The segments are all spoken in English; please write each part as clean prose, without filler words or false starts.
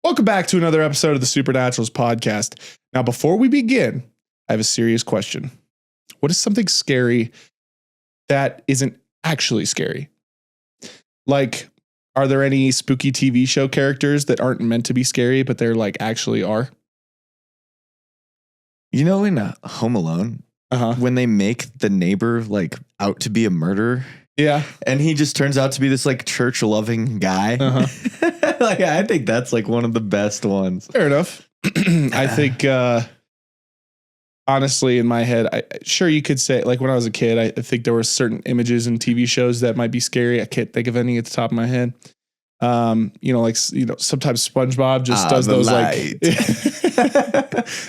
Welcome back to another episode of the Supernaturals podcast. Now, before we begin, I have a serious question. What is something scary that isn't actually scary? Like, are there any spooky TV show characters that aren't meant to be scary, but they're like actually are? You know, in Home Alone, when they make the neighbor like out to be a murderer. Yeah. And he just turns out to be this like church loving guy. Like, I think that's like one of the best ones. Fair enough. I think, honestly, in my head, sure you could say, like when I was a kid, I think there were certain images in TV shows that might be scary. I can't think of any at the top of my head. Sometimes SpongeBob just does those light.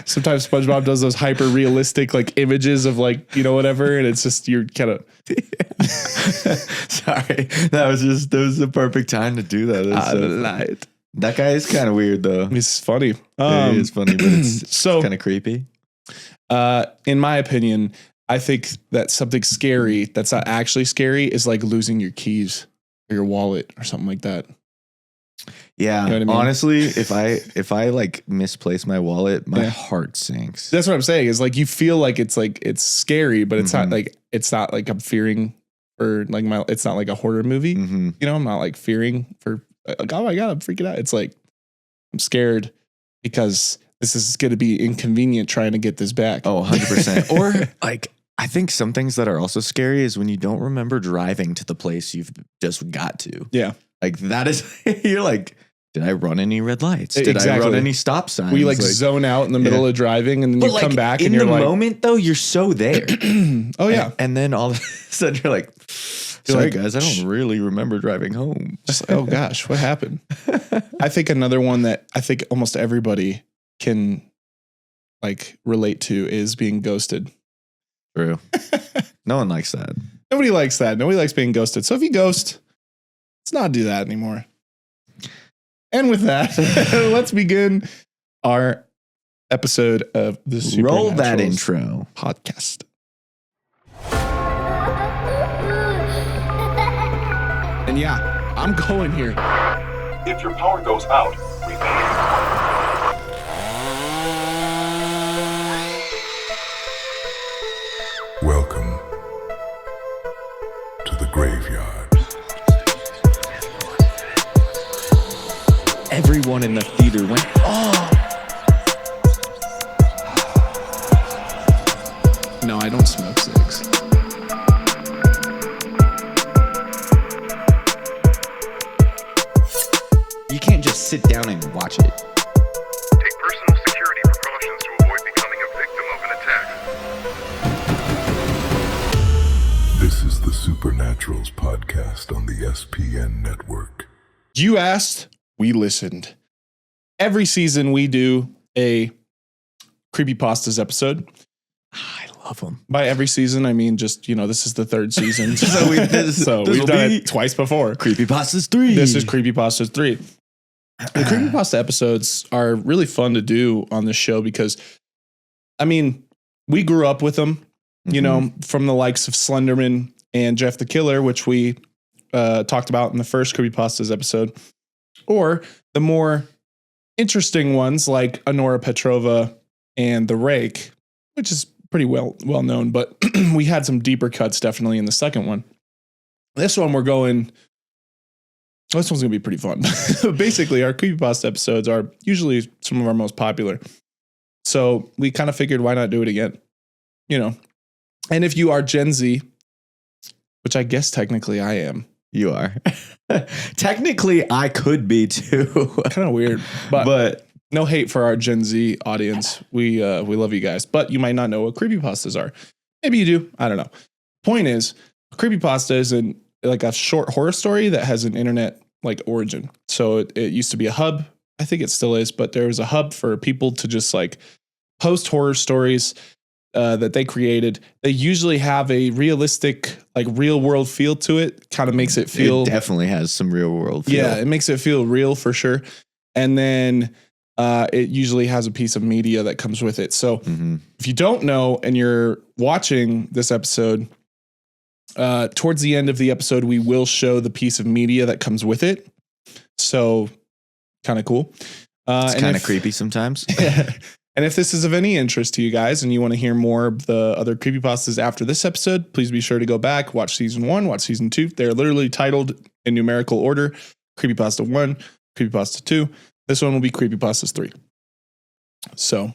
Sometimes SpongeBob does those hyper realistic like images of like, whatever. And it's just, you're kind of. Sorry. That was the perfect time to do that. Light. That guy is kind of weird though. He's funny. It is funny, but it's so kind of creepy. In my opinion, I think that something scary that's not actually scary is like losing your keys or your wallet or something like that. Yeah. You know what I mean? Honestly, if I like misplace my wallet, my heart sinks. That's what I'm saying. Is like you feel like it's scary, but it's not like I'm fearing for like it's not like a horror movie. I'm not like fearing for like, oh my God, I'm freaking out. It's like I'm scared because this is going to be inconvenient trying to get this back. Oh, 100%. Or like, I think some things that are also scary is when you don't remember driving to the place you've just got to. Yeah. Like that is, you're like, did I run any red lights? Did I run any stop signs? We like zone out in the middle of driving and then you come back and you're like. In the moment though, you're so there. Oh yeah. And then all of a sudden you're like, sorry guys, I don't really remember driving home. Just like, oh gosh, what happened? I think another one that I think almost everybody can like relate to is being ghosted. True. No one likes that. Nobody likes that. Nobody likes being ghosted. So if you ghost, let's not do that anymore. And with that, let's begin our episode of the Supernaturals. Roll that intro podcast. And yeah, I'm going here. If your power goes out, remain. Welcome to the graveyard. Everyone in the theater went, oh. No, I don't smoke cigs. You can't just sit down and watch it. Take personal security precautions to avoid becoming a victim of an attack. This is the Supernaturals podcast on the SPN network. You asked, we listened. Every season we do a Creepypastas episode. I love them. By every season, I mean just, this is the third season. So we've done it twice before. Creepypastas 3. This is Creepypastas 3. The Creepypasta episodes are really fun to do on this show because, I mean, we grew up with them, from the likes of Slenderman and Jeff the Killer, which we talked about in the first Creepypastas episode, or the more interesting ones like Honora Petrova and The Rake, which is pretty well known, but we had some deeper cuts definitely in the second one. This one's going to be pretty fun. Basically, our Creepypasta episodes are usually some of our most popular. So we kind of figured, why not do it again? And if you are Gen Z, which I guess technically I am. You are. Technically, I could be too. Kind of weird, but no hate for our Gen Z audience. We love you guys, but you might not know what creepypastas are. Maybe you do. I don't know. Point is, creepypasta is like a short horror story that has an internet like origin. So it used to be a hub. I think it still is, but there was a hub for people to just like post horror stories that they created. They usually have a realistic, like real world feel to it. Kind of makes it feel. It definitely has some real world feel. Yeah, it makes it feel real for sure. And then it usually has a piece of media that comes with it. So if you don't know and you're watching this episode, towards the end of the episode, we will show the piece of media that comes with it. So kind of cool. It's and kind of if- creepy sometimes. And if this is of any interest to you guys and you want to hear more of the other creepypastas after this episode, please be sure to go back, watch season 1, watch season 2. They're literally titled in numerical order: Creepypasta 1, Creepypasta 2. This one will be Creepypastas 3. So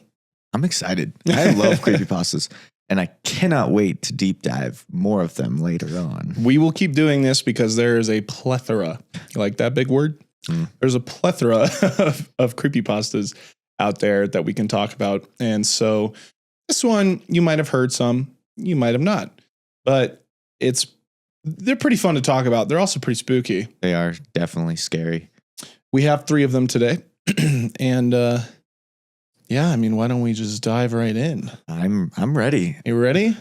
I'm excited. I love creepypastas, and I cannot wait to deep dive more of them later on. we will keep doing this because there is a plethora, you like that big word? There's a plethora of creepypastas out there that we can talk about. And so this one, you might have heard some, you might have not, but they're pretty fun to talk about. They're also pretty spooky. They are definitely scary. We have 3 of them today. And yeah, I mean, why don't we just dive right in? I'm ready. You ready?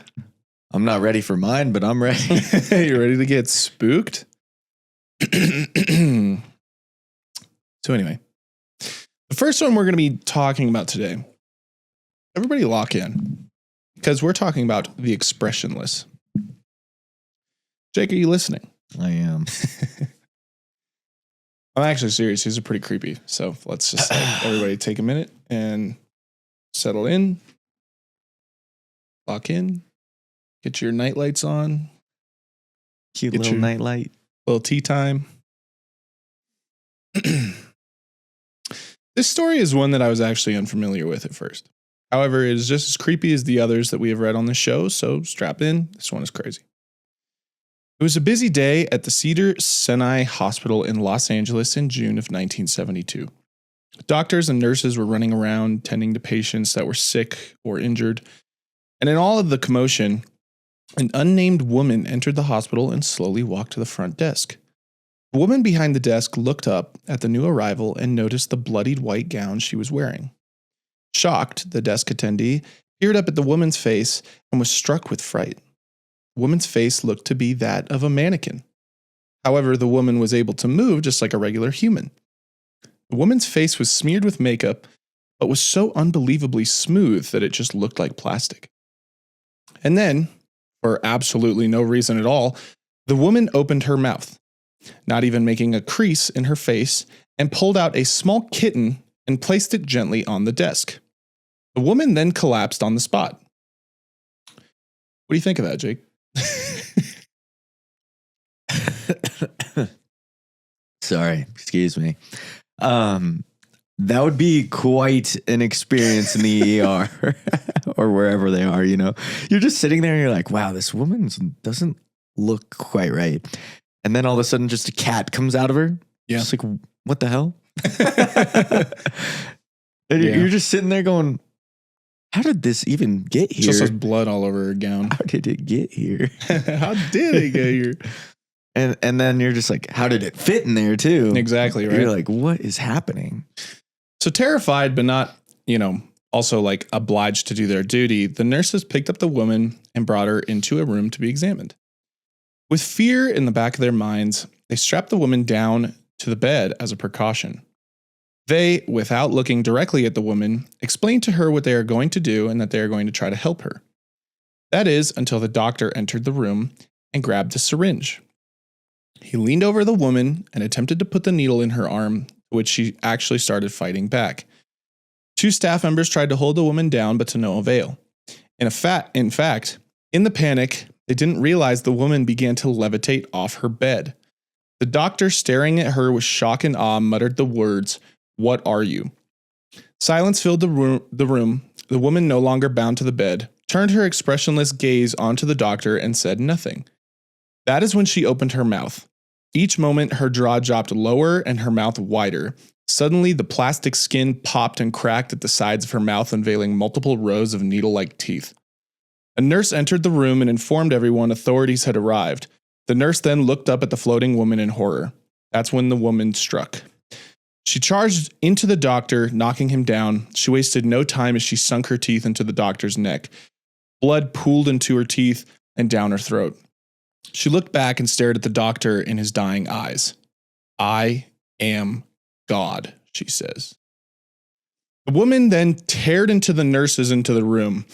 I'm not ready for mine, but I'm ready. You ready to get spooked? So anyway, the first one we're going to be talking about today, everybody lock in, because we're talking about the expressionless. Jake, are you listening? I am. I'm actually serious. These are pretty creepy. So let's just everybody take a minute and settle in, lock in, get your night lights on, Cute Get little your- nightlight. little tea time. This story is one that I was actually unfamiliar with at first. However, it is just as creepy as the others that we have read on the show, so strap in. This one is crazy. It was a busy day at the Cedars-Sinai Hospital in Los Angeles in June of 1972. Doctors and nurses were running around tending to patients that were sick or injured. And in all of the commotion, an unnamed woman entered the hospital and slowly walked to the front desk. The woman behind the desk looked up at the new arrival and noticed the bloodied white gown she was wearing. Shocked, the desk attendee peered up at the woman's face and was struck with fright. The woman's face looked to be that of a mannequin. However, the woman was able to move just like a regular human. The woman's face was smeared with makeup, but was so unbelievably smooth that it just looked like plastic. And then, for absolutely no reason at all, the woman opened her mouth, not even making a crease in her face, and pulled out a small kitten and placed it gently on the desk. The woman then collapsed on the spot. What do you think of that, Jake? Sorry, excuse me. That would be quite an experience in the ER or wherever they are, you know. You're just sitting there and you're like, wow, this woman doesn't look quite right. And then all of a sudden just a cat comes out of her. Yeah. Just like, what the hell? And Yeah. you're just sitting there going, how did this even get here? Just has blood all over her gown. How did it get here? How did it get here? And then you're just like, how did it fit in there too? Exactly, right? You're like, what is happening? So terrified, but not, also like obliged to do their duty, the nurses picked up the woman and brought her into a room to be examined. With fear in the back of their minds, they strapped the woman down to the bed as a precaution. They, without looking directly at the woman, explained to her what they are going to do and that they are going to try to help her. That is, until the doctor entered the room and grabbed a syringe. He leaned over the woman and attempted to put the needle in her arm, which she actually started fighting back. 2 staff members tried to hold the woman down, but to no avail. In fact, in the panic, they didn't realize the woman began to levitate off her bed. The doctor, staring at her with shock and awe, muttered the words, "What are you?" Silence filled the room. The woman, no longer bound to the bed, turned her expressionless gaze onto the doctor and said nothing. That is when she opened her mouth. Each moment, her jaw dropped lower and her mouth wider. Suddenly, the plastic skin popped and cracked at the sides of her mouth, unveiling multiple rows of needle-like teeth. A nurse entered the room and informed everyone authorities had arrived. The nurse then looked up at the floating woman in horror. That's when the woman struck. She charged into the doctor, knocking him down. She wasted no time as she sunk her teeth into the doctor's neck. Blood pooled into her teeth and down her throat. She looked back and stared at the doctor in his dying eyes. "I am God," she says. The woman then teared into the nurses into the room,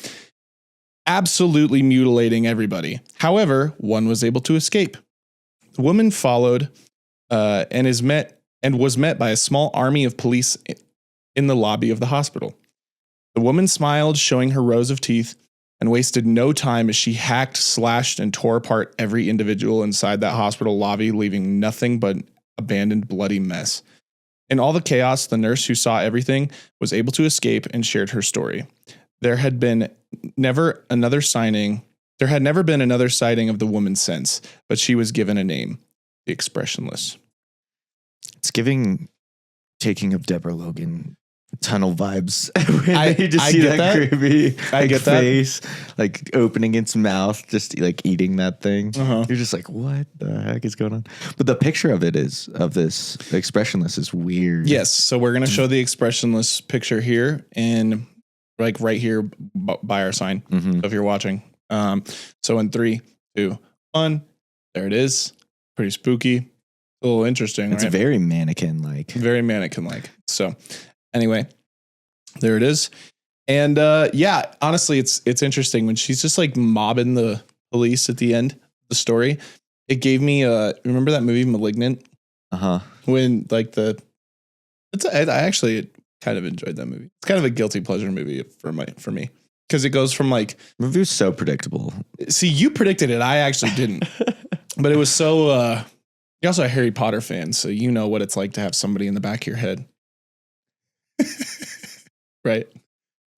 absolutely mutilating everybody. However, one was able to escape. The woman followed and was met by a small army of police in the lobby of the hospital. The woman smiled, showing her rows of teeth, and wasted no time as she hacked, slashed, and tore apart every individual inside that hospital lobby, leaving nothing but abandoned, bloody mess. In all the chaos, the nurse who saw everything was able to escape and shared her story. There had never been another sighting of the woman since, but she was given a name, the Expressionless. It's giving Taking of Deborah Logan tunnel vibes. When I just see get that. creepy I get that. face, like opening its mouth, just like eating that thing. Uh-huh. You're just like, what the heck is going on? But the picture of this Expressionless is weird. Yes, so we're going to show the Expressionless picture here and like right here by our sign. Mhm. If you're watching. So in 3, 2, 1, there it is. Pretty spooky. A little interesting, It's right? very mannequin-like. Very mannequin-like. So anyway, there it is. And yeah, honestly, it's interesting when she's just like mobbing the police at the end of the story. It gave me remember that movie Malignant? Uh-huh. When like I actually kind of enjoyed that movie. It's kind of a guilty pleasure movie for me. Because it goes from like, The movie was so predictable. see, you predicted it. I actually didn't. But it was so, you're also a Harry Potter fan, so you know what it's like to have somebody in the back of your head. Right?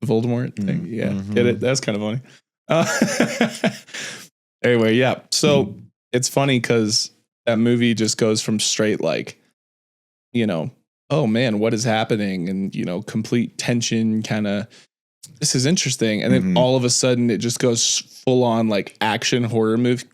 Voldemort thing. Yeah. Mhm. Get it? That's kind of funny. Anyway, yeah. So it's funny because that movie just goes from straight like, you know, oh man, what is happening? And, you know, complete tension kind of, this is interesting. And then all of a sudden it just goes full on like action horror movie.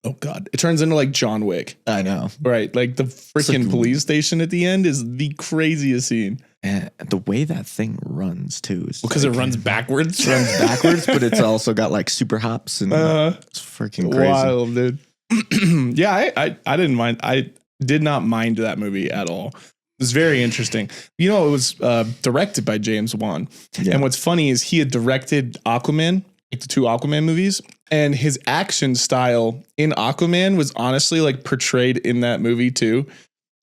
Oh God. It turns into like John Wick. I know. Right. Like the freaking like- police station at the end is the craziest scene. And the way that thing runs too is Because like, it runs backwards. it runs backwards, but it's also got like super hops and it's freaking crazy. Wild, dude. Yeah, I didn't mind. I did not mind that movie at all. It was very interesting. You know, it was directed by James Wan. Yeah. And what's funny is he had directed Aquaman, like the 2 Aquaman movies. And his action style in Aquaman was honestly like portrayed in that movie too.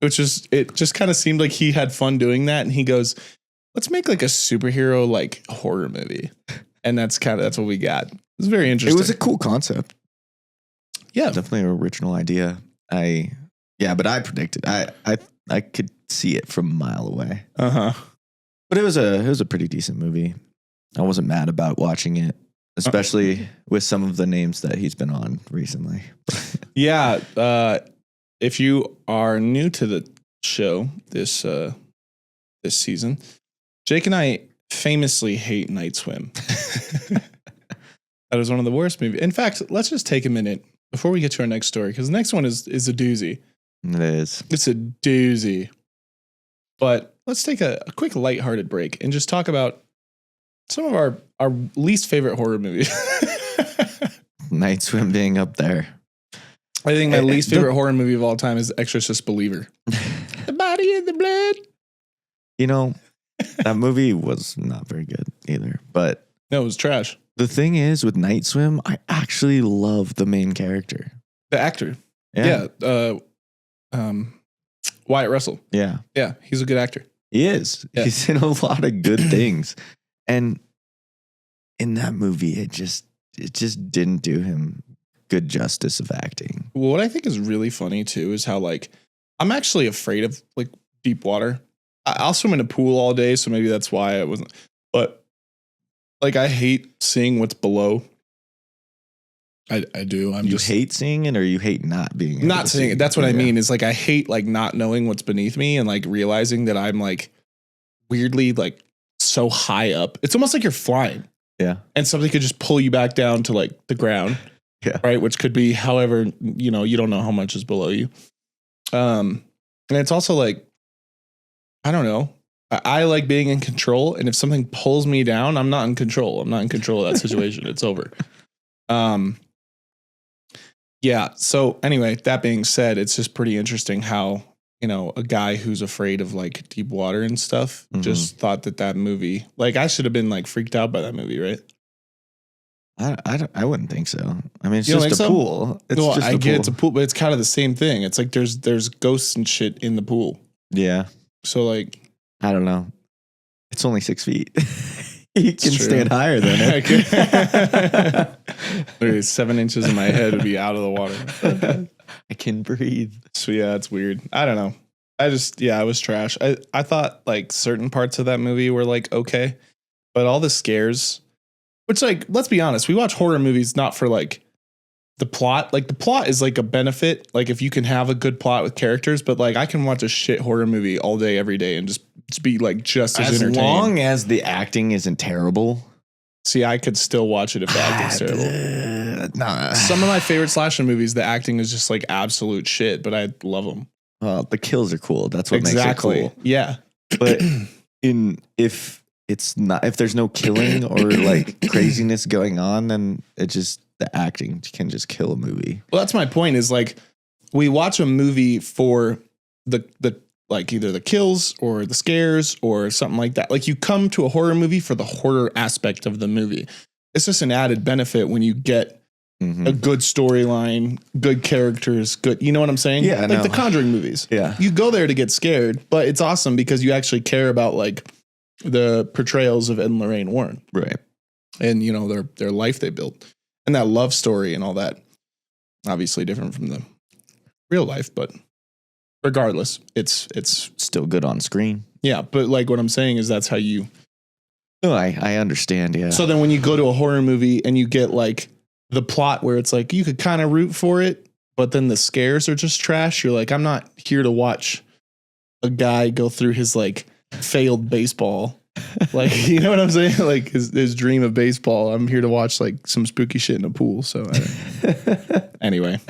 Which is, it just kind of seemed like he had fun doing that. And he goes, let's make like a superhero like horror movie. And that's what we got. It was very interesting. It was a cool concept. Yeah. Definitely an original idea. But I predicted. I could see it from a mile away. Uh-huh. But it was a pretty decent movie. I wasn't mad about watching it, especially with some of the names that he's been on recently. Yeah. If you are new to the show this season, Jake and I famously hate Night Swim. That is one of the worst movies. In fact, let's just take a minute before we get to our next story, because the next one is a doozy. It is. It's a doozy. But let's take a quick lighthearted break and just talk about some of our least favorite horror movies. Night Swim being up there. I think my least favorite horror movie of all time is Exorcist Believer. The body in the blood. You know, that movie was not very good either. But No, it was trash. the thing is, with Night Swim, I actually love the main character. The actor. Yeah. Wyatt Russell. Yeah. Yeah, he's a good actor. He is. Yeah. He's in a lot of good things. And in that movie, it just didn't do him good justice of acting. Well, what I think is really funny too is how like I'm actually afraid of like deep water. I'll swim in a pool all day, so maybe that's why I wasn't. But like I hate seeing what's below. I do. You hate seeing it, or you hate not being able not to seeing see it. That's what I Yeah. mean. Is like I hate like not knowing what's beneath me and like realizing that I'm like weirdly like so high up. It's almost like you're flying. Yeah. And something could just pull you back down to like the ground. Yeah. Right. Which could be however, you know, you don't know how much is below you. And it's also like, I don't know. I like being in control. And if something pulls me down, I'm not in control. I'm not in control of that situation. It's over. Yeah. So anyway, that being said, it's just pretty interesting how, you know, a guy who's afraid of like deep water and stuff just thought that movie, like I should have been like freaked out by that movie, right? I wouldn't think so. I mean, it's You don't just a think so? pool. It's Well, just I a get pool. it's a pool, but it's kind of the same thing. It's like there's ghosts and shit in the pool. Yeah. So like, I don't know. It's only 6 feet. You can true. stand higher than it. Literally 7 inches of my head would be out of the water. I can breathe. So yeah, it's weird. I don't know. It was trash. I thought like certain parts of that movie were like okay, but all the scares, which like, let's be honest, we watch horror movies not for like the plot. Like the plot is like a benefit. Like if you can have a good plot with characters, but like I can watch a shit horror movie all day, every day and just be like just as entertained. long as the acting isn't terrible. See, I could still watch it if the acting's terrible. Nah. Some of my favorite slasher movies, the acting is just like absolute shit, but I love them. Well, the kills are cool. That's what makes it cool. Yeah. But if there's no killing or like craziness going on, then it just the acting can just kill a movie. Well, that's my point. Is like we watch a movie for the like either the kills or the scares or something like that. Like you come to a horror movie for the horror aspect of the movie. It's just an added benefit when you get a good storyline, good characters, good. You know what I'm saying? Yeah, like the Conjuring movies. Yeah, you go there to get scared, but it's awesome because you actually care about like the portrayals of Ed and Lorraine Warren, right? And you know their life they built and that love story and all that. Obviously different from the real life, but regardless, it's still good on screen. Yeah, but like what I'm saying is that's how you. No, I understand. Yeah. So then when you go to a horror movie and you get like the plot where it's like you could kind of root for it, but then the scares are just trash. You're like, I'm not here to watch a guy go through his like failed baseball. Like, you know what I'm saying? Like his dream of baseball. I'm here to watch like some spooky shit in a pool. So anyway,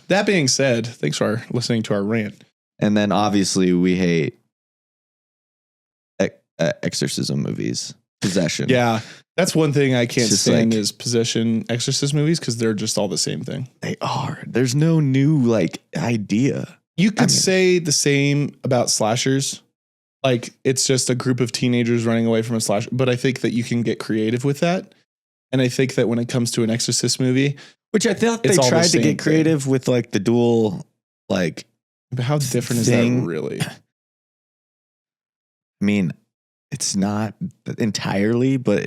that being said, thanks for listening to our rant. And then obviously we hate exorcism movies, possession. Yeah. That's one thing I can't stand like, is possession exorcist movies because they're just all the same thing. They are. There's no new like idea. You could say the same about slashers. Like it's just a group of teenagers running away from a slasher. But I think that you can get creative with that. And I think that when it comes to an exorcist movie, which I thought they tried to get creative with like the dual like. But how different is that really? I mean, it's not entirely, but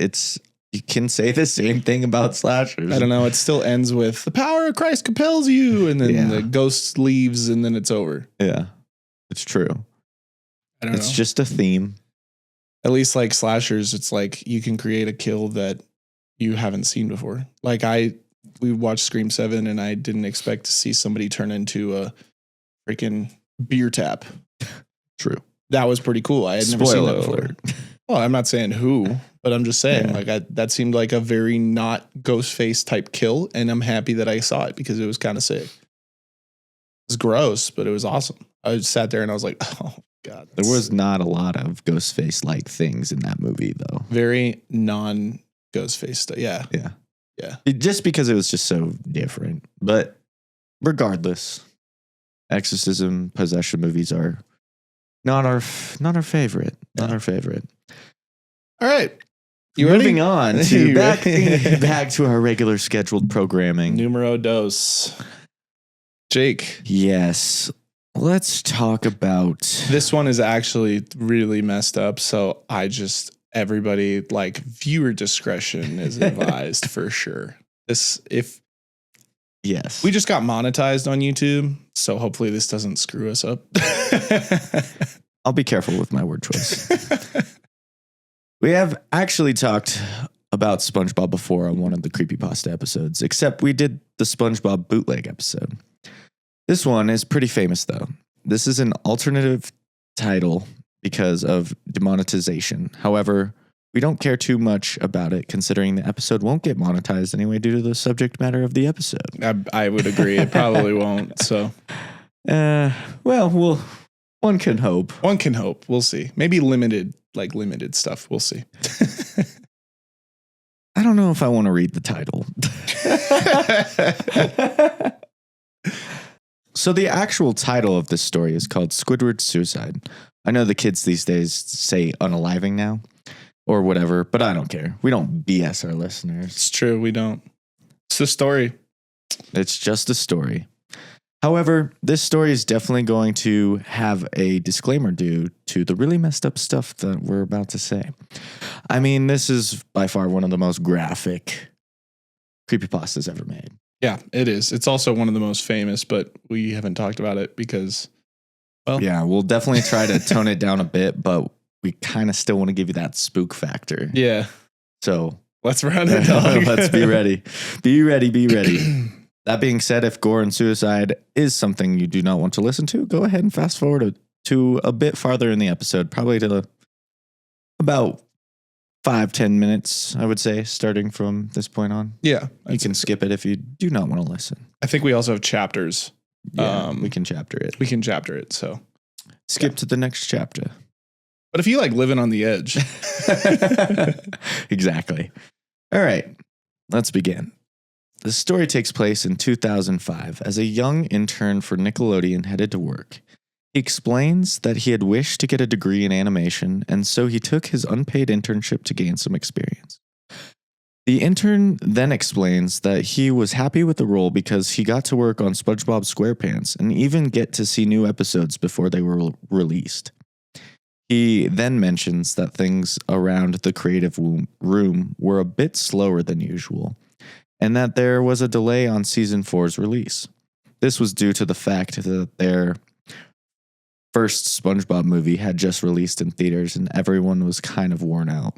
you can say the same thing about slashers. I don't know. It still ends with the power of Christ compels you. And then the ghost leaves and then it's over. Yeah, it's true. I don't know. It's just a theme. At least like slashers, it's like you can create a kill that you haven't seen before. Like we watched Scream 7 and I didn't expect to see somebody turn into a freaking beer tap. True. That was pretty cool. I had never seen that before. Well, I'm not saying who, but I'm just saying that seemed like a very not Ghostface type kill. And I'm happy that I saw it because it was kind of sick. It was gross, but it was awesome. I just sat there and I was like, oh God. There was not a lot of Ghostface like things in that movie though. Very non Ghostface stuff. Yeah. Yeah. Yeah. Just because it was just so different. But regardless, exorcism, possession movies are not our favorite. Not our favorite. All right. Moving on to back to our regular scheduled programming. Numero dos. Jake. Yes. Let's talk about this one is actually really messed up. So everybody like viewer discretion is advised for sure. Yes. We just got monetized on YouTube. So hopefully this doesn't screw us up. I'll be careful with my word choice. We have actually talked about SpongeBob before on one of the Creepypasta episodes, except we did the SpongeBob bootleg episode. This one is pretty famous, though. This is an alternative title because of demonetization. However, we don't care too much about it, considering the episode won't get monetized anyway due to the subject matter of the episode. I would agree. It probably won't. So, one can hope. One can hope. We'll see. Maybe limited stuff. We'll see. I don't know if I want to read the title. So the actual title of this story is called Squidward's Suicide. I know the kids these days say unaliving now or whatever, but I don't care. We don't BS our listeners. It's true. We don't. It's the story. It's just a story. However, this story is definitely going to have a disclaimer due to the really messed up stuff that we're about to say. I mean, this is by far one of the most graphic creepypastas ever made. Yeah, it is. It's also one of the most famous, but we haven't talked about it because, well, Yeah, we'll definitely try to tone it down a bit, but we kind of still want to give you that spook factor. yeah. So Let's run it, dog. let's be ready. Be ready, be ready. That being said, if gore and suicide is something you do not want to listen to, go ahead and fast forward to a bit farther in the episode, probably to about 5-10 minutes, I would say, starting from this point on. Yeah, You can skip it if you do not want to listen. I think we also have chapters. Yeah, we can chapter it. We can chapter it. So Skip to the next chapter. but if you like living on the edge, Exactly. All right, let's begin. The story takes place in 2005 as a young intern for Nickelodeon headed to work. He explains that he had wished to get a degree in animation, and so he took his unpaid internship to gain some experience. The intern then explains that he was happy with the role because he got to work on SpongeBob SquarePants and even get to see new episodes before they were released. He then mentions that things around the creative room were a bit slower than usual, and that there was a delay on season 4's release. This was due to the fact that their first SpongeBob movie had just released in theaters and everyone was kind of worn out.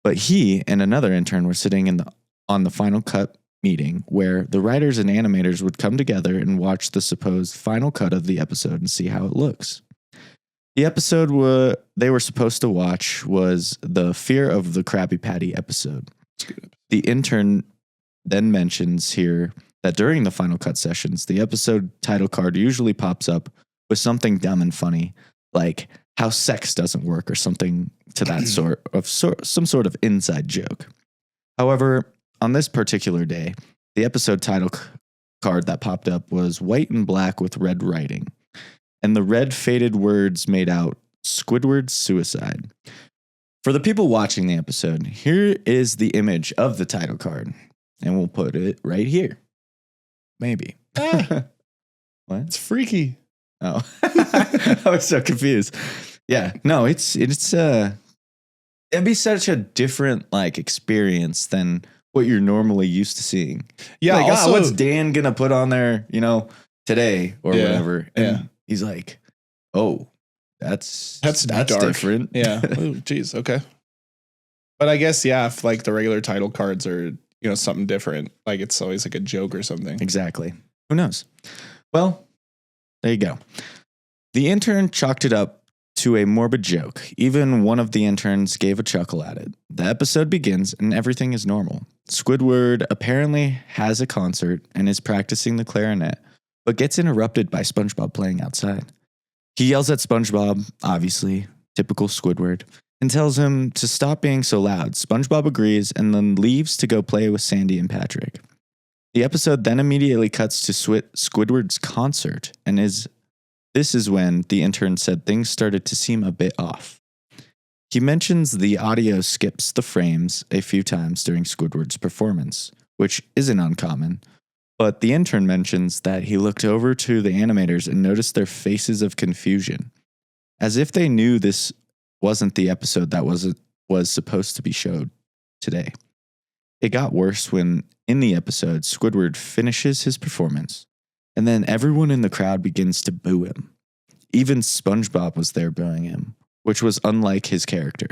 But he and another intern were sitting on the final cut meeting where the writers and animators would come together and watch the supposed final cut of the episode and see how it looks. The episode they were supposed to watch was the Fear of the Krabby Patty episode. The intern then mentions here that during the final cut sessions, the episode title card usually pops up with something dumb and funny, like how sex doesn't work or something to that some sort of inside joke. However, on this particular day, the episode title card that popped up was white and black with red writing, and the red faded words made out Squidward's suicide. For the people watching the episode, here is the image of the title card, and we'll put it right here. Maybe. What? it's freaky. Oh, I was so confused. Yeah, no, it'd be such a different like experience than what you're normally used to seeing. Yeah. Like, Also, what's Dan gonna put on there, today or Yeah, whatever? And yeah. he's like, oh, that's dark. different. Yeah. Oh, geez. Okay. But I guess, yeah, if like the regular title cards are, something different, like it's always like a joke or something. Exactly. Who knows? Well, there you go. The intern chalked it up to a morbid joke. Even one of the interns gave a chuckle at it. The episode begins and everything is normal. Squidward apparently has a concert and is practicing the clarinet, but gets interrupted by SpongeBob playing outside. He yells at SpongeBob, obviously, typical Squidward, and tells him to stop being so loud. SpongeBob agrees and then leaves to go play with Sandy and Patrick. The episode then immediately cuts to Squidward's concert, and this is when the intern said things started to seem a bit off. He mentions the audio skips the frames a few times during Squidward's performance, which isn't uncommon, but the intern mentions that he looked over to the animators and noticed their faces of confusion, as if they knew this wasn't the episode that was supposed to be showed today. It got worse when, in the episode, Squidward finishes his performance, and then everyone in the crowd begins to boo him. Even SpongeBob was there booing him, which was unlike his character.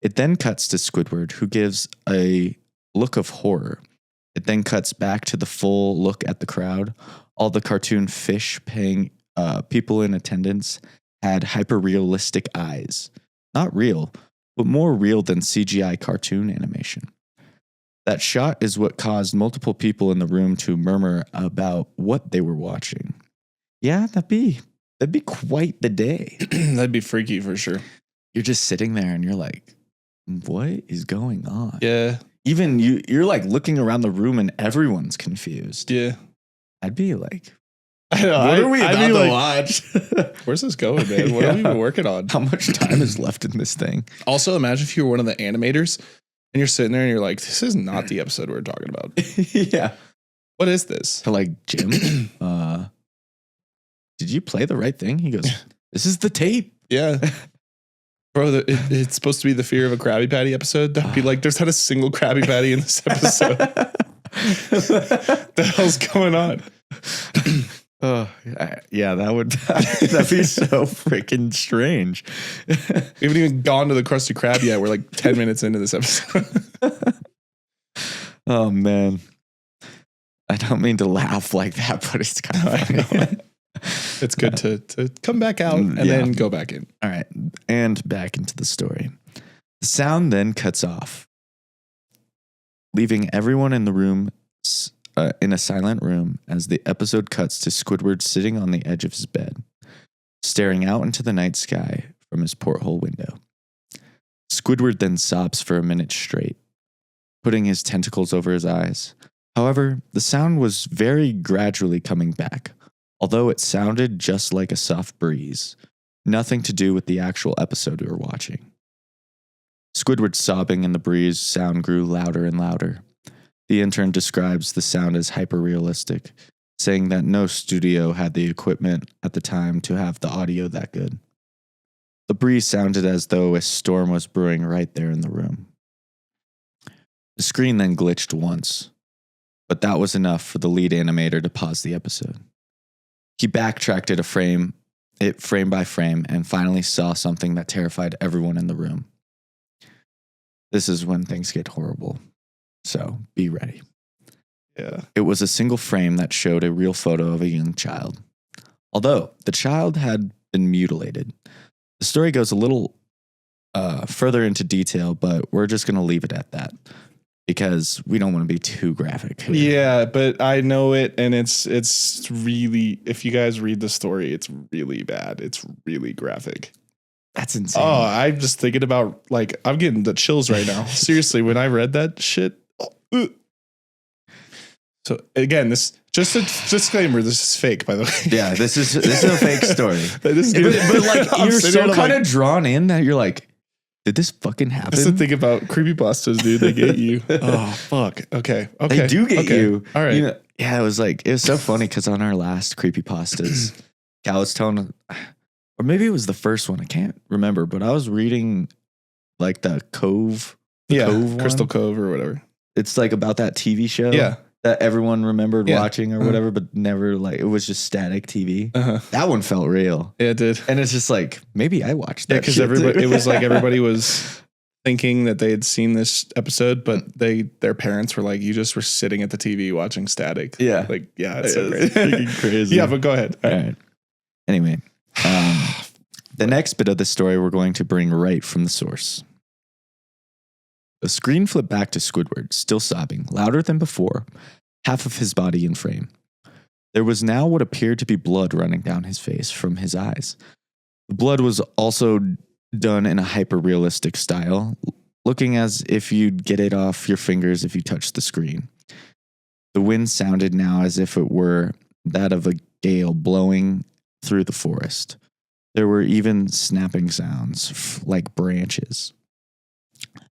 It then cuts to Squidward, who gives a look of horror. It then cuts back to the full look at the crowd. All the cartoon fish paying people in attendance had hyper-realistic eyes. Not real, but more real than CGI cartoon animation. That shot is what caused multiple people in the room to murmur about what they were watching. Yeah, that'd be quite the day. That'd be freaky for sure. You're just sitting there and you're like, what is going on? Yeah. Even you're like looking around the room and everyone's confused. Yeah. I'd be like, I know. what are we I'd about be to like, watch? where's this going, man? What are we even working on? How much time is left in this thing? Also, imagine if you were one of the animators and you're sitting there and you're like, this is not the episode we're talking about. Yeah. What is this? To like, Jim, did you play the right thing? He goes, this is the tape. Yeah. Bro, it's supposed to be the Fear of a Krabby Patty episode. That'd be like, there's not a single Krabby Patty in this episode. The hell's going on? Yeah, that'd be so freaking strange. We haven't even gone to the Krusty Krab yet. We're like 10 minutes into this episode. Oh, man. I don't mean to laugh like that, but it's kind of funny. It's good to come back out and then go back in. All right. And back into the story. The sound then cuts off, leaving everyone in the room in a silent room as the episode cuts to Squidward sitting on the edge of his bed, staring out into the night sky from his porthole window. Squidward then sobs for a minute straight, putting his tentacles over his eyes. However, the sound was very gradually coming back, although it sounded just like a soft breeze, nothing to do with the actual episode we were watching. Squidward's sobbing and the breeze sound grew louder and louder. The intern describes the sound as hyper-realistic, saying that no studio had the equipment at the time to have the audio that good. The breeze sounded as though a storm was brewing right there in the room. The screen then glitched once, but that was enough for the lead animator to pause the episode. He backtracked it frame by frame and finally saw something that terrified everyone in the room. This is when things get horrible, so be ready. Yeah. It was a single frame that showed a real photo of a young child. Although the child had been mutilated. The story goes a little further into detail, but we're just going to leave it at that because we don't want to be too graphic here. Yeah, but I know it, and it's really, if you guys read the story, it's really bad. It's really graphic. That's insane. Oh, I'm just thinking about, like, I'm getting the chills right now. Seriously, when I read that shit. So again, this just a disclaimer. This is fake, by the way. Yeah, this is a fake story. This but like I'm you're sitting so there kind of like, drawn in that you're like, did this fucking happen? that's the thing about creepypastas, dude. They get you. Oh fuck. Okay. They do get you. All right. You know, yeah, it was so funny because on our last creepypastas, Cal was telling, or maybe it was the first one. I can't remember, but I was reading like the Cove. Cove Crystal one. Cove or whatever. It's like about that TV show. Yeah. That everyone remembered Yeah. watching or whatever, but never like it was just static TV. Uh-huh. That one felt real. Yeah, it did. And it's just like, maybe I watched that. Yeah, because shit everybody, too. it was like everybody was thinking that they had seen this episode, but their parents were like, "You just were sitting at the TV watching static." Yeah. like it's so It's great. freaking crazy. Yeah, but go ahead. All right. Anyway, the next bit of the story we're going to bring right from the source. The screen flipped back to Squidward, still sobbing, louder than before, half of his body in frame. There was now what appeared to be blood running down his face from his eyes. The blood was also done in a hyper-realistic style, looking as if you'd get it off your fingers if you touched the screen. The wind sounded now as if it were that of a gale blowing through the forest. There were even snapping sounds like branches.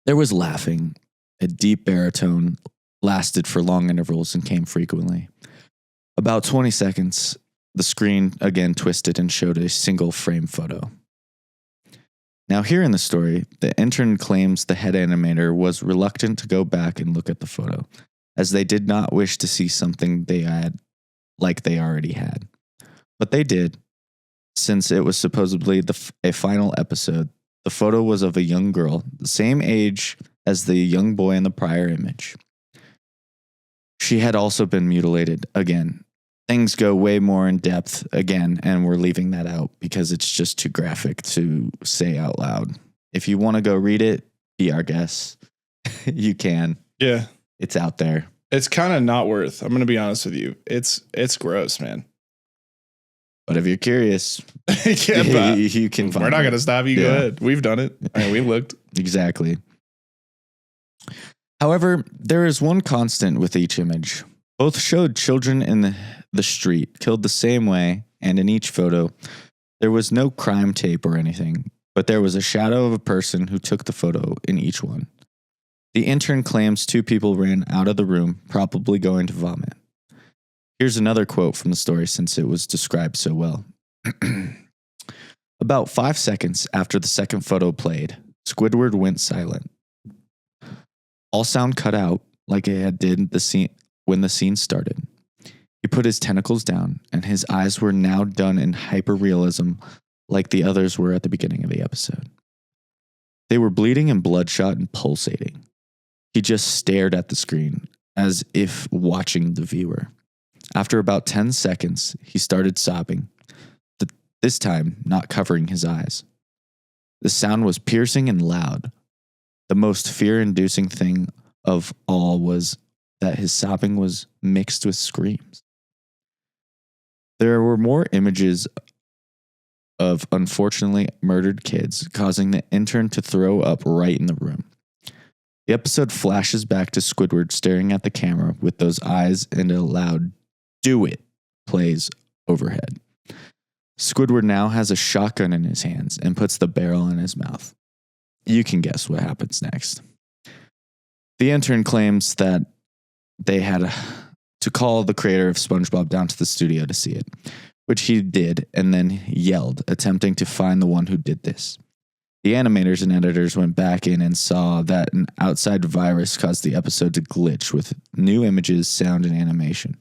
There was laughing. A deep baritone lasted for long intervals and came frequently. About 20 seconds, the screen again twisted and showed a single frame photo. Now here in the story, the intern claims the head animator was reluctant to go back and look at the photo, as they did not wish to see something they had like they already had. But they did, since it was supposedly a final episode. The photo was of a young girl, the same age as the young boy in the prior image. She had also been mutilated again. Things go way more in depth again, and we're leaving that out because it's just too graphic to say out loud. If you want to go read it, be our guest. You can. Yeah, It's out there. it's kind of not worth. I'm gonna be honest with you. It's gross, man. But if you're curious, Yeah, but you can find we're not it. gonna stop you. Go Yeah. ahead. We've done it. I mean, we've looked. Exactly. However, there is one constant with each image. Both showed children in the street, killed the same way, and in each photo, there was no crime tape or anything, but there was a shadow of a person who took the photo in each one. The intern claims 2 people ran out of the room, probably going to vomit. Here's another quote from the story since it was described so well. About 5 seconds after the second photo played, Squidward went silent. All sound cut out like it had did the scene when the scene started. He put his tentacles down, and his eyes were now done in hyperrealism like the others were at the beginning of the episode. They were bleeding and bloodshot and pulsating. He just stared at the screen as if watching the viewer. After about 10 seconds, he started sobbing, this time not covering his eyes. The sound was piercing and loud. The most fear-inducing thing of all was that his sobbing was mixed with screams. There were more images of unfortunately murdered kids, causing the intern to throw up right in the room. The episode flashes back to Squidward staring at the camera with those eyes, and a loud "Do it" plays overhead. Squidward now has a shotgun in his hands and puts the barrel in his mouth. You can guess what happens next. The intern claims that they had to call the creator of SpongeBob down to the studio to see it, which he did and then yelled, attempting to find the one who did this. The animators and editors went back in and saw that an outside virus caused the episode to glitch with new images, sound, and animation.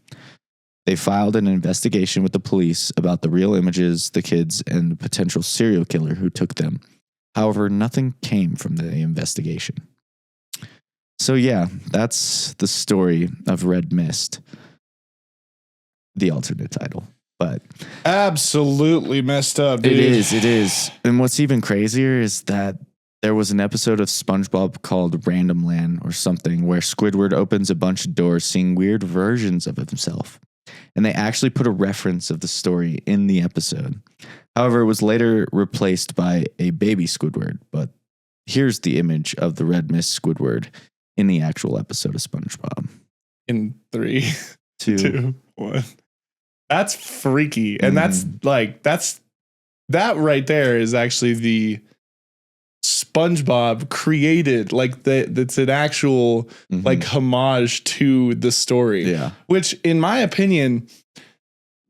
They filed an investigation with the police about the real images, the kids, and the potential serial killer who took them. However, nothing came from the investigation. So yeah, that's the story of Red Mist, the alternate title. But absolutely messed up, dude. It is. And what's even crazier is that there was an episode of SpongeBob called Random Land or something where Squidward opens a bunch of doors seeing weird versions of himself. And they actually put a reference of the story in the episode. However, it was later replaced by a baby Squidward. But here's the image of the Red Mist Squidward in the actual episode of SpongeBob. In 3, Two. 2, 1. That's freaky. And that's that right there is actually the SpongeBob created, like that's an actual like homage to the story. Yeah. Which in my opinion,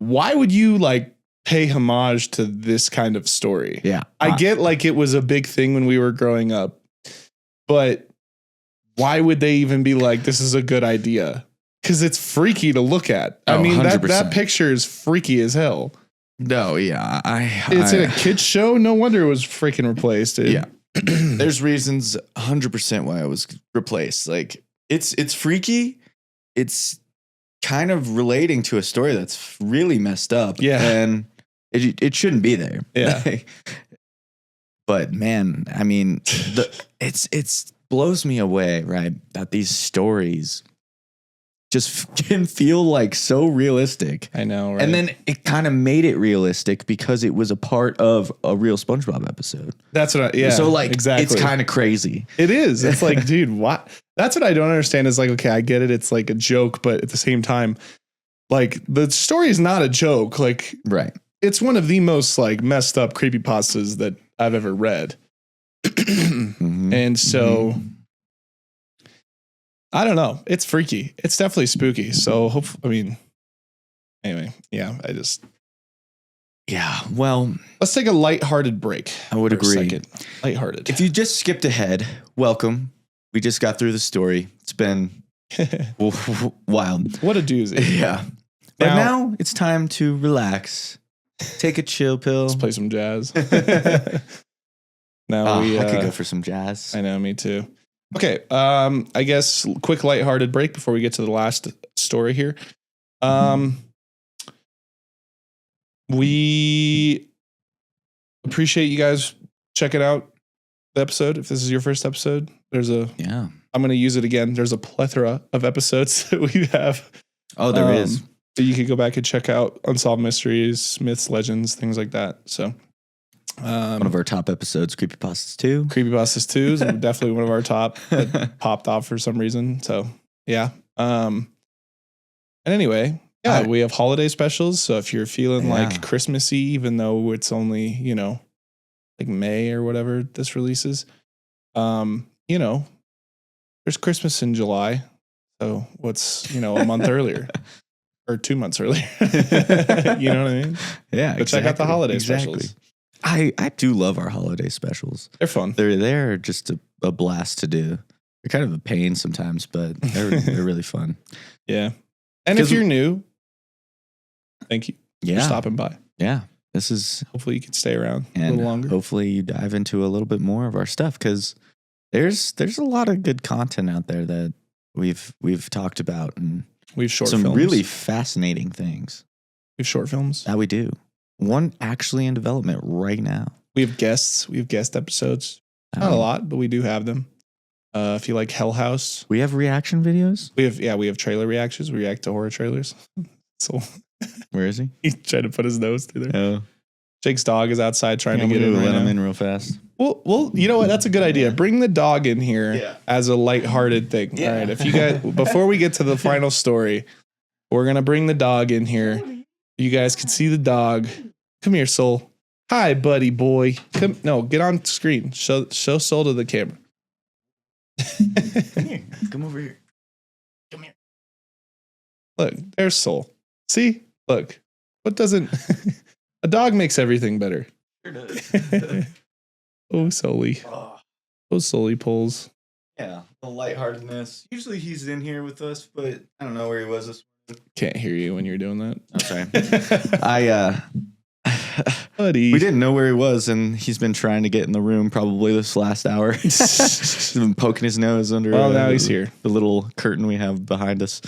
why would you like pay homage to this kind of story? Yeah. I get like it was a big thing when we were growing up, but why would they even be like, this is a good idea? Because it's freaky to look at. I mean, 100%. that picture is freaky as hell. No, yeah. It's in a kid's show. No wonder it was freaking replaced. Dude. Yeah. There's reasons 100% why it was replaced. Like it's freaky. It's kind of relating to a story that's really messed up. Yeah. And it shouldn't be there. Yeah. But man, I mean, it's blows me away, right? That these stories just can feel like so realistic. I know, right? And then it kind of made it realistic because it was a part of a real SpongeBob episode. That's what So like, exactly. it's kind of crazy. It is. It's like, dude, what? That's what I don't understand is like, okay, I get it. It's like a joke, but at the same time, like the story is not a joke. Like, Right. it's one of the most like messed up creepypastas that I've ever read. And so I don't know. It's freaky. It's definitely spooky. So anyway, yeah, Yeah. Well, let's take a lighthearted break. I would agree. Lighthearted. If you just skipped ahead, welcome. We just got through the story. It's been wild. What a doozy. Yeah. But now it's time to relax. Take a chill pill. Let's play some jazz. I could go for some jazz. I know, me too. Okay, I guess quick lighthearted break before we get to the last story here. We appreciate you guys checking out the episode. If this is your first episode, I'm going to use it again. There's a plethora of episodes that we have. Oh, there is. That you could go back and check out. Unsolved mysteries, myths, legends, things like that. So one of our top episodes, Creepypastas 2. Creepypastas 2 is definitely one of our top that popped off for some reason. So yeah. And anyway, we have holiday specials. So if you're feeling like Christmassy, even though it's only, like May or whatever this releases, there's Christmas in July. So what's, a month earlier. or 2 months earlier. You know what I mean? Yeah, But check out the holiday specials. I do love our holiday specials. They're fun. They're just a blast to do. They're kind of a pain sometimes, but they're really fun. Yeah. And if you're new, thank you for Yeah. stopping by. Yeah. This is Hopefully you can stay around a and little longer. hopefully you dive into a little bit more of our stuff because there's a lot of good content out there that we've talked about and We have short some films. really fascinating things We have short films. that we do. One actually in development right now. We have guests. We have guest episodes. Not a lot, but we do have them. If you like Hell House, We have reaction videos. we have trailer reactions. We react to horror trailers. So Where is he? he's trying to put his nose through there. Oh, Jake's dog is outside trying to get in. let Right him now. in real fast. Well, you know what? That's a good idea. Bring the dog in here as a lighthearted thing. Yeah. All right. If you guys, before we get to the final story, we're gonna bring the dog in here. You guys can see the dog. Come here, Soul. Hi, buddy boy. Get on screen. Show Soul to the camera. Come here. Come over here. Come here. Look, there's Soul. See? Look. What doesn't a dog makes everything better. Sure does. Oh, Soully. Oh, Oh, Soully pulls. yeah, the lightheartedness. Usually he's in here with us, but I don't know where he was this. Can't hear you when you're doing that. I'm sorry. Buddy. We didn't know where he was, and he's been trying to get in the room probably this last hour. He's been poking his nose under. Well, now he's here. The little curtain we have behind us.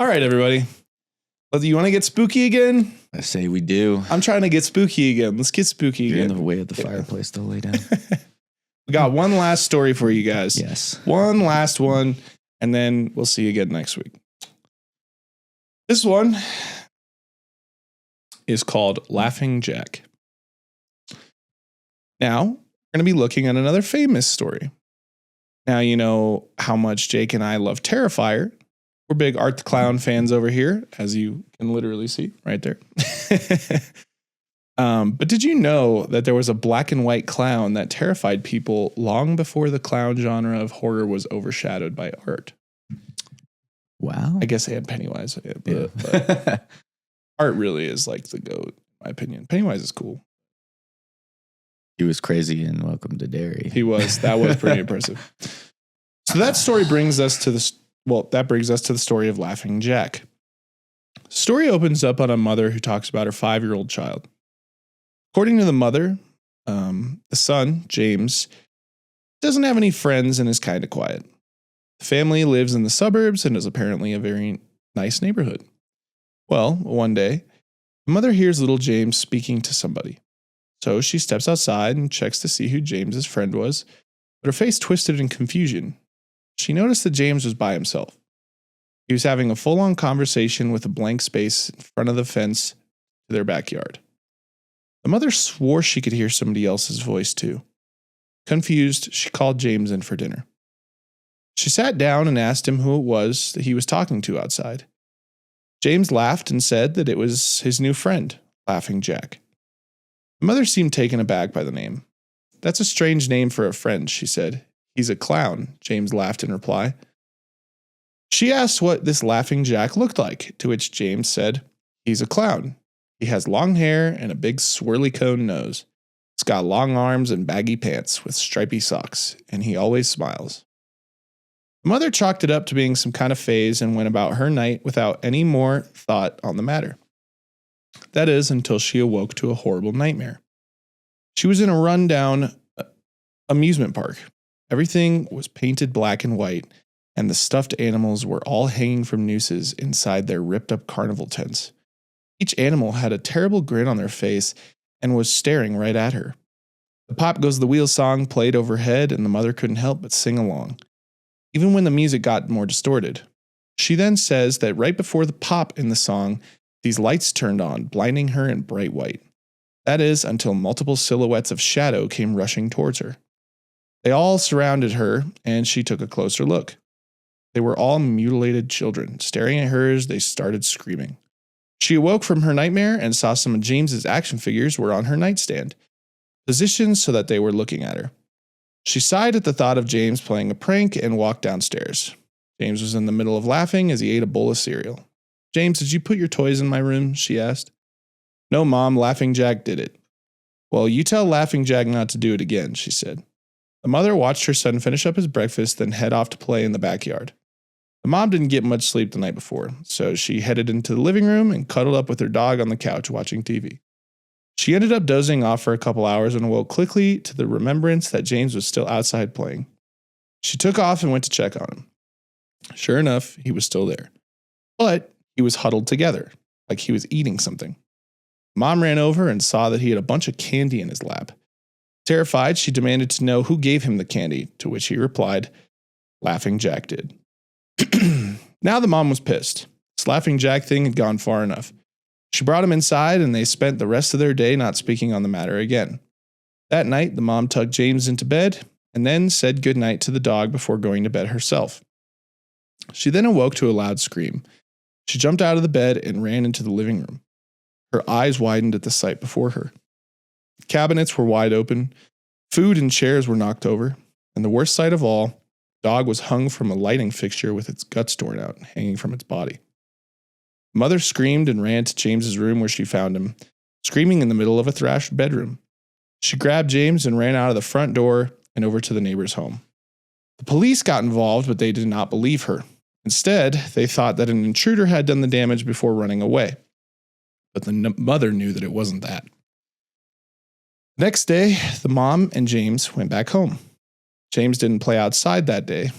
All right, everybody. Well, you want to get spooky again? I say we do. I'm trying to get spooky again. Let's get spooky You're in again. the way of the fireplace to lay down. We got one last story for you guys. Yes. One last one, and then we'll see you again next week. This one is called Laughing Jack. Now, we're going to be looking at another famous story. Now, you know how much Jake and I love Terrifier. We're big Art the Clown fans over here, as you can literally see right there. But did you know that there was a black and white clown that terrified people long before the clown genre of horror was overshadowed by art? Wow. I guess and Pennywise. But Yeah. art really is like the GOAT, in my opinion. Pennywise is cool. He was crazy in Welcome to Derry. That was pretty impressive. So that story brings us to the story of Laughing Jack. The story opens up on a mother who talks about her 5-year-old child. According to the mother, the son, James, doesn't have any friends and is kind of quiet. The family lives in the suburbs and is apparently a very nice neighborhood. Well, one day, the mother hears little James speaking to somebody. So she steps outside and checks to see who James's friend was, but her face twisted in confusion. She noticed that James was by himself. He was having a full-on conversation with a blank space in front of the fence to their backyard. The mother swore she could hear somebody else's voice too. Confused, she called James in for dinner. She sat down and asked him who it was that he was talking to outside. James laughed and said that it was his new friend, Laughing Jack. The mother seemed taken aback by the name. "That's a strange name for a friend," she said. "He's a clown," James laughed in reply. She asked what this Laughing Jack looked like, to which James said, "He's a clown. He has long hair and a big swirly cone nose. He's got long arms and baggy pants with stripy socks, and he always smiles." The mother chalked it up to being some kind of phase and went about her night without any more thought on the matter. That is, until she awoke to a horrible nightmare. She was in a rundown amusement park. Everything was painted black and white, and the stuffed animals were all hanging from nooses inside their ripped-up carnival tents. Each animal had a terrible grin on their face and was staring right at her. The Pop Goes the Wheel song played overhead, and the mother couldn't help but sing along, even when the music got more distorted. She then says that right before the pop in the song, these lights turned on, blinding her in bright white. That is, until multiple silhouettes of shadow came rushing towards her. They all surrounded her, and she took a closer look. They were all mutilated children. Staring at her as they started screaming. She awoke from her nightmare and saw some of James's action figures were on her nightstand, positioned so that they were looking at her. She sighed at the thought of James playing a prank and walked downstairs. James was in the middle of laughing as he ate a bowl of cereal. James, did you put your toys in my room? She asked. No, Mom, Laughing Jack did it. Well, you tell Laughing Jack not to do it again, she said. The mother watched her son finish up his breakfast, then head off to play in the backyard. The mom didn't get much sleep the night before, so she headed into the living room and cuddled up with her dog on the couch watching TV. She ended up dozing off for a couple hours and awoke quickly to the remembrance that James was still outside playing. She took off and went to check on him. Sure enough, he was still there. But he was huddled together, like he was eating something. Mom ran over and saw that he had a bunch of candy in his lap. Terrified, she demanded to know who gave him the candy, to which he replied, Laughing Jack did. Now the mom was pissed. This Laughing Jack thing had gone far enough. She brought him inside and they spent the rest of their day not speaking on the matter again. That night, the mom tucked James into bed and then said goodnight to the dog before going to bed herself. She then awoke to a loud scream. She jumped out of the bed and ran into the living room. Her eyes widened at the sight before her. Cabinets were wide open, food and chairs were knocked over, and the worst sight of all, the dog was hung from a lighting fixture with its guts torn out and hanging from its body. Mother screamed and ran to James's room where she found him, screaming in the middle of a thrashed bedroom. She grabbed James and ran out of the front door and over to the neighbor's home. The police got involved, but they did not believe her. Instead, they thought that an intruder had done the damage before running away. But the mother knew that it wasn't that. Next day, the mom and James went back home. James didn't play outside that day.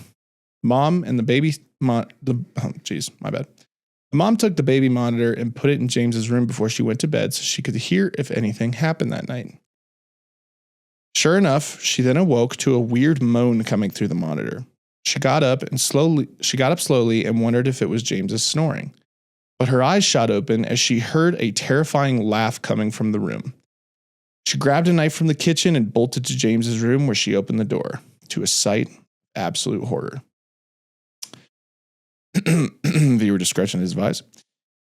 Mom and the baby... my bad. The mom took the baby monitor and put it in James's room before she went to bed so she could hear if anything happened that night. Sure enough, she then awoke to a weird moan coming through the monitor. She got up slowly and wondered if it was James's snoring. But her eyes shot open as she heard a terrifying laugh coming from the room. She grabbed a knife from the kitchen and bolted to James's room where she opened the door to a sight of absolute horror. Viewer discretion is advised.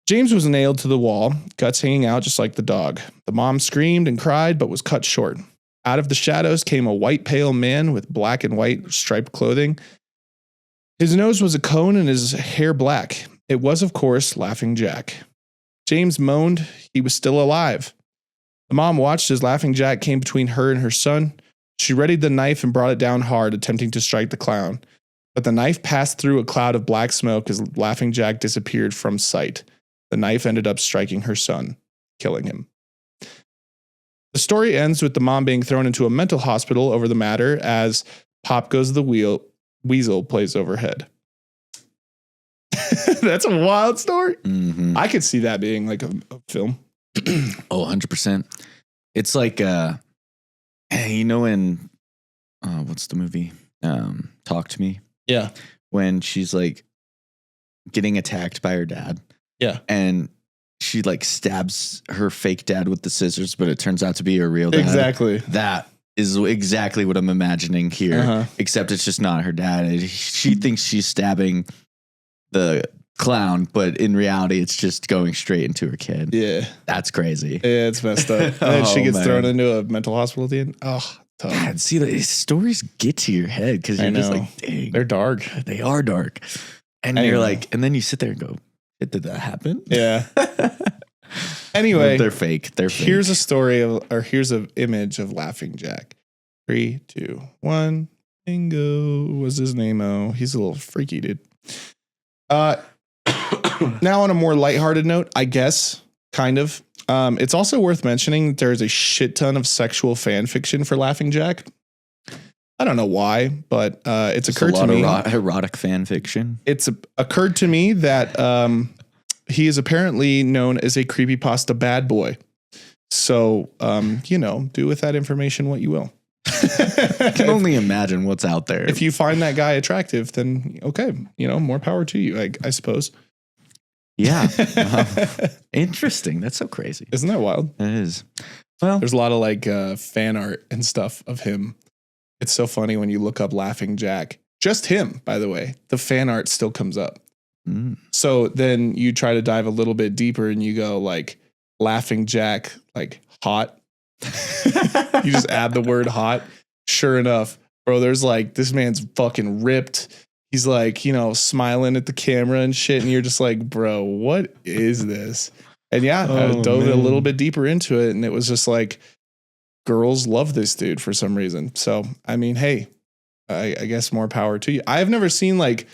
James was nailed to the wall, guts hanging out just like the dog. The mom screamed and cried but was cut short. Out of the shadows came a white pale man with black and white striped clothing. His nose was a cone and his hair black. It was, of course, Laughing Jack. James moaned he was still alive. The mom watched as Laughing Jack came between her and her son. She readied the knife and brought it down hard, attempting to strike the clown. But the knife passed through a cloud of black smoke as Laughing Jack disappeared from sight. The knife ended up striking her son, killing him. The story ends with the mom being thrown into a mental hospital over the matter as Pop Goes the Weasel plays overhead. That's a wild story. Mm-hmm. I could see that being like a film. Oh, 100%. It's like, you know, in, what's the movie? Talk to Me. Yeah. When she's like getting attacked by her dad. Yeah. And she like stabs her fake dad with the scissors, but it turns out to be her real dad. Exactly. That is exactly what I'm imagining here, except it's just not her dad. She thinks she's stabbing the clown, but in reality, it's just going straight into her kid. Yeah. That's crazy. Yeah, it's messed up. And then she gets thrown into a mental hospital at the end. Oh, tough. God, see, these stories get to your head because you're just like, dang. They're dark. They are dark. And you're like, and then you sit there and go, did that happen? Yeah. Anyway, they're fake. They're fake. Here's a story here's an image of Laughing Jack. 3, 2, 1. Bingo was his name. Oh, he's a little freaky, dude. Now on a more lighthearted note, I guess, kind of. It's also worth mentioning that there's a shit ton of sexual fan fiction for Laughing Jack. I don't know why, but it's just occurred to me. Erotic fan fiction. It's occurred to me that he is apparently known as a creepypasta bad boy. So, do with that information what you will. I can only imagine what's out there. If you find that guy attractive, then okay, more power to you, I suppose. Yeah. Interesting. That's so crazy. Isn't that wild? It is. Well, there's a lot of like fan art and stuff of him. It's so funny when you look up Laughing Jack. Just him, by the way. The fan art still comes up. Mm. So then you try to dive a little bit deeper and you go like Laughing Jack, like hot. You just add the word hot. Sure enough, bro, there's like, this man's fucking ripped. he's like, you know, smiling at the camera and shit. And you're just like, bro, what is this? And yeah, I dove a little bit deeper into it. And it was just like, girls love this dude for some reason. So, I mean, hey, I guess more power to you. I've never seen like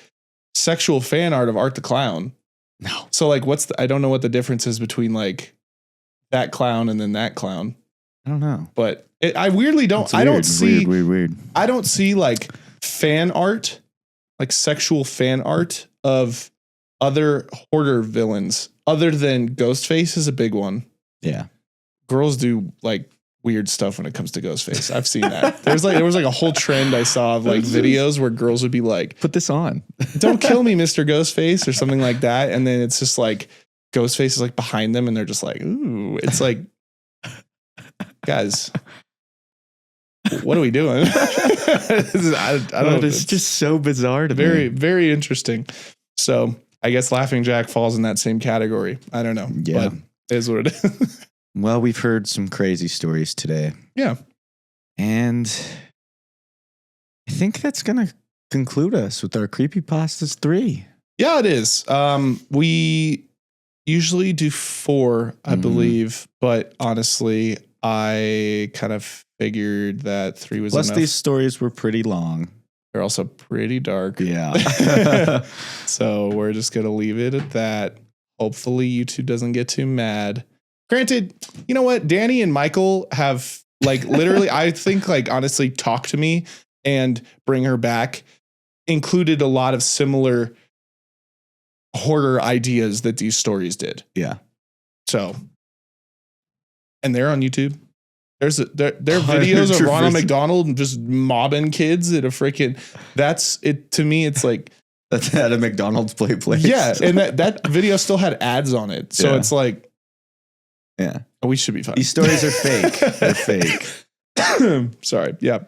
sexual fan art of Art the Clown. No. So like, I don't know what the difference is between like that clown and then that clown. I don't know. But I weirdly don't, It's I don't weird, see, weird. I don't see like fan art, like sexual fan art of other hoarder villains other than Ghostface is a big one. Yeah. Girls do like weird stuff when it comes to Ghostface. I've seen that. There was like a whole trend I saw of like videos where girls would be like, Put this on. "Don't kill me, Mr. Ghostface," or something like that. And then it's just like Ghostface is like behind them and they're just like, ooh, it's like, guys, what are we doing? I don't know. It's just so bizarre to very, me. very interesting. So I guess Laughing Jack falls in that same category. I don't know. Yeah. But it is what it is. Well, we've heard some crazy stories today. Yeah. And I think that's going to conclude us with our Creepypastas 3. Yeah, it is. We usually do 4, I believe. But honestly, I kind of figured that 3 was Plus, enough. these stories were pretty long. They're also pretty dark. Yeah. So we're just going to leave it at that. Hopefully YouTube doesn't get too mad. Granted, you know what? Danny and Michael have like literally, I think like honestly Talk to Me and Bring Her Back included a lot of similar horror ideas that these stories did. Yeah. So, and they're on YouTube. Their videos of Ronald 100%. McDonald just mobbing kids at a freaking, that's it to me. It's like, That's at a McDonald's place. yeah. And that video still had ads on it. So Yeah. it's like, Yeah. we should be fine. These stories are fake. They're fake. Sorry. Yeah.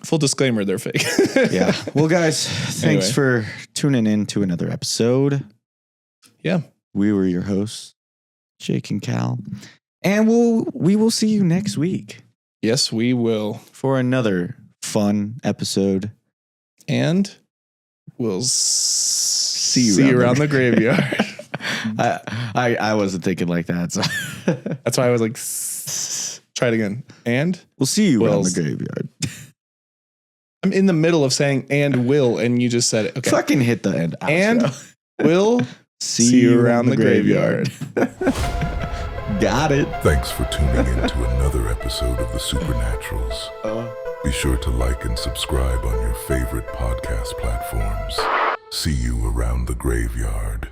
Full disclaimer, they're fake. Yeah. Well, guys, thanks Anyway. for tuning in to another episode. Yeah. We were your hosts, Jake and Cal. And we will see you next week Yes, we will. for another fun episode. And we'll see you around the graveyard. I wasn't thinking like that. So That's why I was like, try it again. And we'll see you around Wills. the graveyard. I'm in the middle of saying and will, and you just said it. Okay. Fucking hit the end. And outro. will see you around the graveyard. Got it. Thanks for tuning in to another episode of The Supernaturals. Be sure to like and subscribe on your favorite podcast platforms. See you around the graveyard.